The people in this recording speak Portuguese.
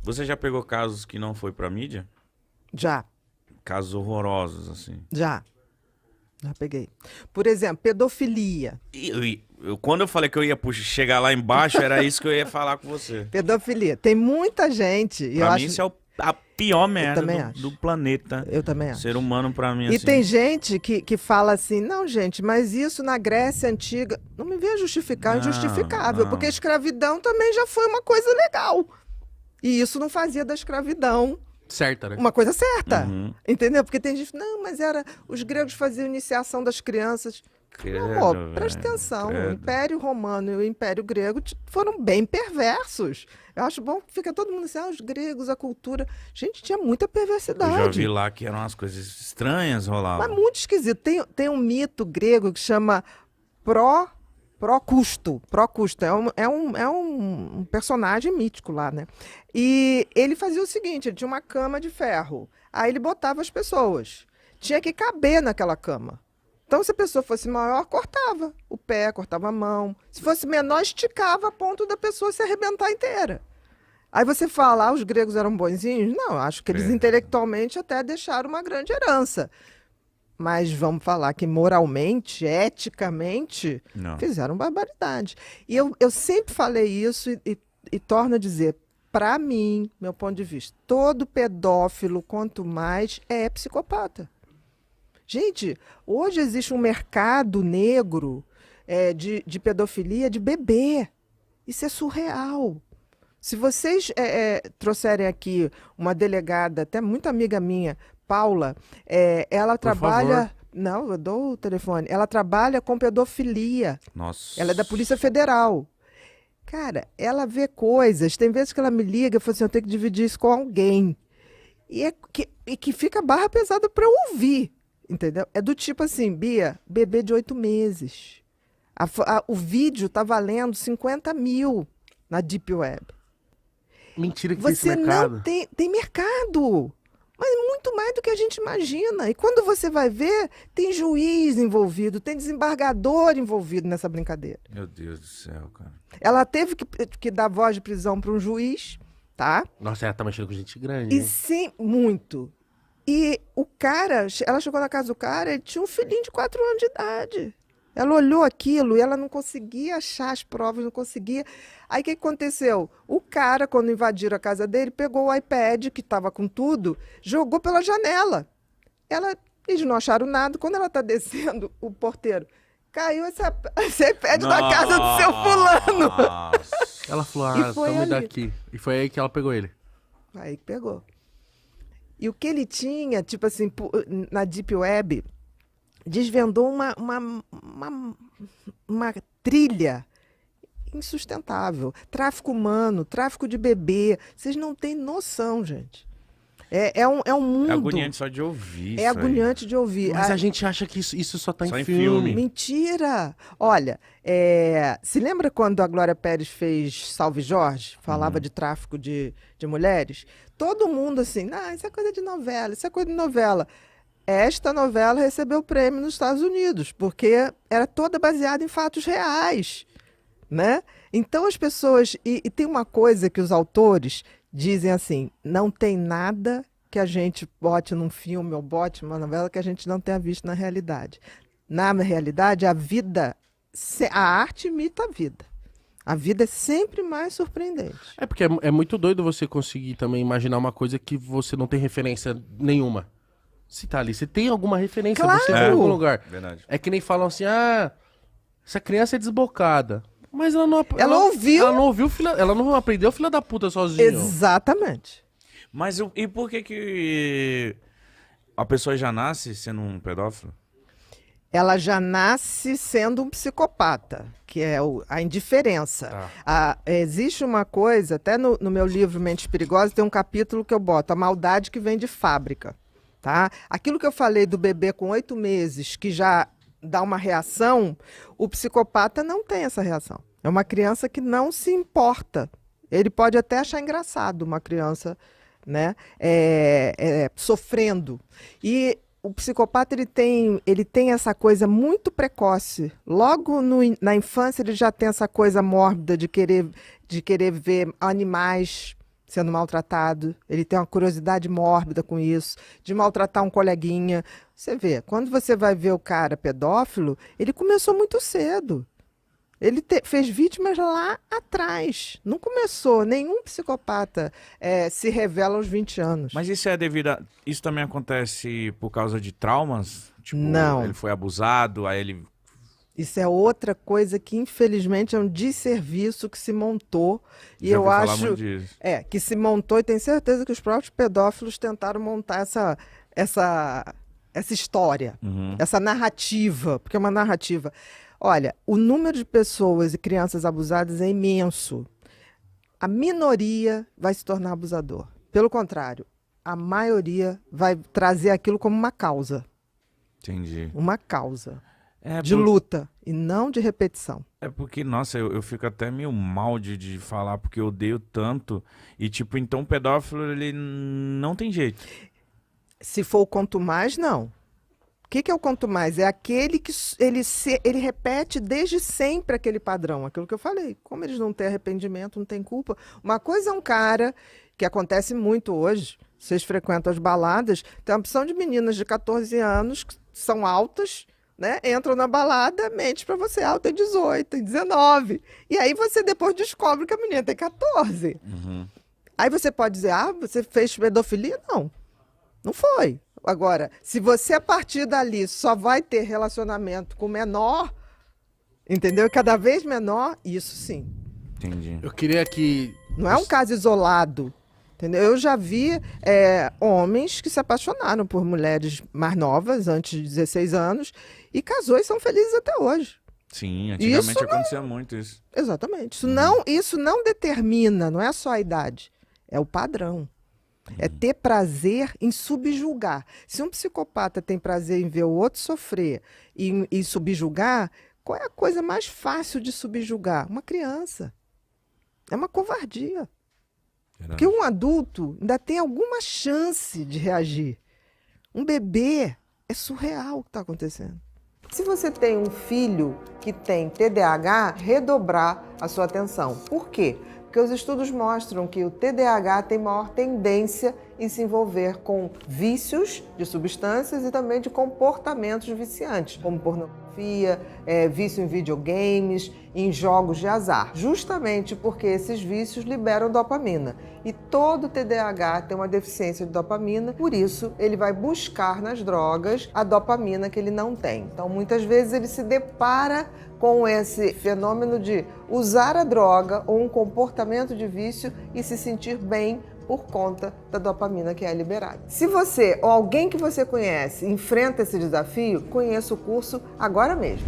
Você já pegou casos que não foi pra mídia? Já, Casos horrorosos, assim. já peguei. Por exemplo, pedofilia. Quando eu falei que eu ia chegar lá embaixo, era isso que eu ia falar com você. Pedofilia. Tem muita gente. E eu Pra mim, acho, isso é a pior merda também acho. do planeta. eu também acho. Ser humano, pra mim, E assim. tem gente que fala assim, não, gente, mas isso na Grécia Antiga... Não me venha justificar, é Não, injustificável, não. porque a escravidão também já foi uma coisa legal. E isso não fazia da escravidão Certa, né? uma coisa certa, Uhum. entendeu? Porque tem gente, não, mas os gregos faziam iniciação das crianças. Credo, Meu amor, presta velho, atenção, o credo. Império Romano e o Império Grego foram bem perversos. Eu acho bom que fica todo mundo assim, os gregos, a cultura... Gente, tinha muita Eu perversidade. já vi lá que eram umas coisas estranhas rolavam. Mas muito esquisito. Tem um mito grego que chama Procusto. Procusto é um personagem mítico lá, né? E ele fazia o seguinte, ele tinha uma cama de ferro. Aí ele botava as pessoas. Tinha que caber naquela cama. Então, se a pessoa fosse maior, cortava o pé, cortava a mão. Se fosse menor, esticava a ponto da pessoa se arrebentar inteira. Aí você fala, os gregos eram bonzinhos? Não, acho que eles intelectualmente até deixaram uma grande herança. Mas vamos falar que moralmente, eticamente, Não. fizeram barbaridade. E eu sempre falei isso e torno a dizer, para mim, meu ponto de vista, todo pedófilo, quanto mais, é psicopata. Gente, hoje existe um mercado negro de pedofilia de bebê. Isso é surreal. Se vocês trouxerem aqui uma delegada, até muito amiga minha, Paula, ela trabalha... favor. Não, eu dou o telefone. Ela trabalha com pedofilia. Nossa. Ela é da Polícia Federal. Cara, ela vê coisas. Tem vezes que ela me liga e fala assim, eu tenho que dividir isso com alguém. E que fica barra pesada para eu ouvir. Entendeu? É do tipo assim, Bia, bebê de 8 meses. O vídeo tá valendo 50 mil na Deep Web. Mentira que tem esse Você mercado. não tem mercado. Mas muito mais do que a gente imagina. E quando você vai ver, tem juiz envolvido, tem desembargador envolvido nessa brincadeira. Meu Deus do céu, cara. Ela teve que dar voz de prisão para um juiz, tá? Nossa, ela tá mexendo com gente grande, E hein? sim, muito. E o cara, ela chegou na casa do cara, ele tinha um filhinho de 4 anos de idade. Ela olhou aquilo e ela não conseguia achar as provas, não conseguia. Aí o que aconteceu? O cara, quando invadiram a casa dele, pegou o iPad, que estava com tudo, jogou pela janela. Eles não acharam nada. Quando ela está descendo, o porteiro, caiu esse iPad da casa do seu fulano. Nossa. Ela falou, E foi tome ali. daqui. E foi aí que ela pegou ele. Aí pegou. E o que ele tinha, tipo assim, na Deep Web, desvendou uma trilha insustentável. Tráfico humano, tráfico de bebê. Vocês não têm noção, gente. É um mundo. É agoniante só de ouvir. É isso aí. agoniante de ouvir. Mas a gente acha que isso só tá Só em em filme. filme. Mentira! Olha, se lembra quando a Glória Pérez fez Salve Jorge? Falava de tráfico de mulheres? Todo mundo assim, isso é coisa de novela, isso é coisa de novela. Esta novela recebeu prêmio nos Estados Unidos, porque era toda baseada em fatos reais, né? Então as pessoas... E tem uma coisa que os autores dizem assim, não tem nada que a gente bote num filme ou bote numa novela que a gente não tenha visto na realidade. Na realidade, a arte imita a vida. A vida é sempre mais surpreendente. É porque é muito doido você conseguir também imaginar uma coisa que você não tem referência nenhuma. Se tá ali, você tem alguma referência, Claro! você viu em algum lugar. Verdade. É que nem falam assim, essa criança é desbocada. Mas ela não... Ela ouviu. Ela não ouviu, ela não aprendeu filha da puta sozinha. Exatamente. Mas e por que a pessoa já nasce sendo um pedófilo? Ela já nasce sendo um psicopata, que é a indiferença. Existe uma coisa, até no meu livro Mentes Perigosas, tem um capítulo que eu boto, a maldade que vem de fábrica. Tá? Aquilo que eu falei do bebê com 8 meses, que já dá uma reação, o psicopata não tem essa reação. É uma criança que não se importa. Ele pode até achar engraçado uma criança, né, sofrendo. E o psicopata ele tem essa coisa muito precoce. Logo na infância ele já tem essa coisa mórbida de querer ver animais, sendo maltratado, ele tem uma curiosidade mórbida com isso, de maltratar um coleguinha. Você vê, quando você vai ver o cara pedófilo, ele começou muito cedo. Ele fez vítimas lá atrás. Não começou, nenhum psicopata se revela aos 20 anos. Mas isso é devido a... Isso também acontece por causa de traumas? Tipo, Não. ele foi abusado, aí ele... Isso é outra coisa que, infelizmente, é um desserviço que se montou. E Já eu ouvi falar acho muito disso. que se montou, e tenho certeza que os próprios pedófilos tentaram montar essa história, essa narrativa, porque é uma narrativa. Olha, o número de pessoas e crianças abusadas é imenso. A minoria vai se tornar abusador. Pelo contrário, a maioria vai trazer aquilo como uma causa. Entendi. Uma causa. É De luta e não de repetição. É porque, nossa, eu fico até meio mal de falar, porque eu odeio tanto. E, tipo, então o pedófilo, ele não tem jeito. Se for o quanto mais, não. O que é o quanto mais? É aquele que ele repete desde sempre aquele padrão. Aquilo que eu falei. Como eles não têm arrependimento, não têm culpa. Uma coisa é um cara, que acontece muito hoje, vocês frequentam as baladas, tem uma opção de meninas de 14 anos que são altas, né? Entram na balada, mente pra você, tem 18, tem 19. E aí você depois descobre que a menina tem 14. Aí você pode dizer, você fez pedofilia? Não, não foi. Agora, se você a partir dali só vai ter relacionamento com menor, entendeu? Cada vez menor, isso sim. Entendi. Eu queria que... Não é um caso isolado. Entendeu? Eu já vi homens que se apaixonaram por mulheres mais novas, antes de 16 anos, e casou e são felizes até hoje. Sim, antigamente Isso não- acontecia muito isso. Exatamente. Isso não determina, não é só a idade, é o padrão. É ter prazer em subjugar. Se um psicopata tem prazer em ver o outro sofrer e subjugar, qual é a coisa mais fácil de subjugar? Uma criança. É uma covardia. Porque um adulto ainda tem alguma chance de reagir. Um bebê é surreal o que está acontecendo. Se você tem um filho que tem TDAH, redobrar a sua atenção. Por quê? Porque os estudos mostram que o TDAH tem maior tendência em se envolver com vícios de substâncias e também de comportamentos viciantes, como pornografia, vício em videogames, em jogos de azar. Justamente porque esses vícios liberam dopamina. E todo TDAH tem uma deficiência de dopamina, por isso ele vai buscar nas drogas a dopamina que ele não tem. Então, muitas vezes ele se depara com esse fenômeno de usar a droga ou um comportamento de vício e se sentir bem por conta da dopamina que é liberada. Se você ou alguém que você conhece enfrenta esse desafio, conheça o curso agora mesmo.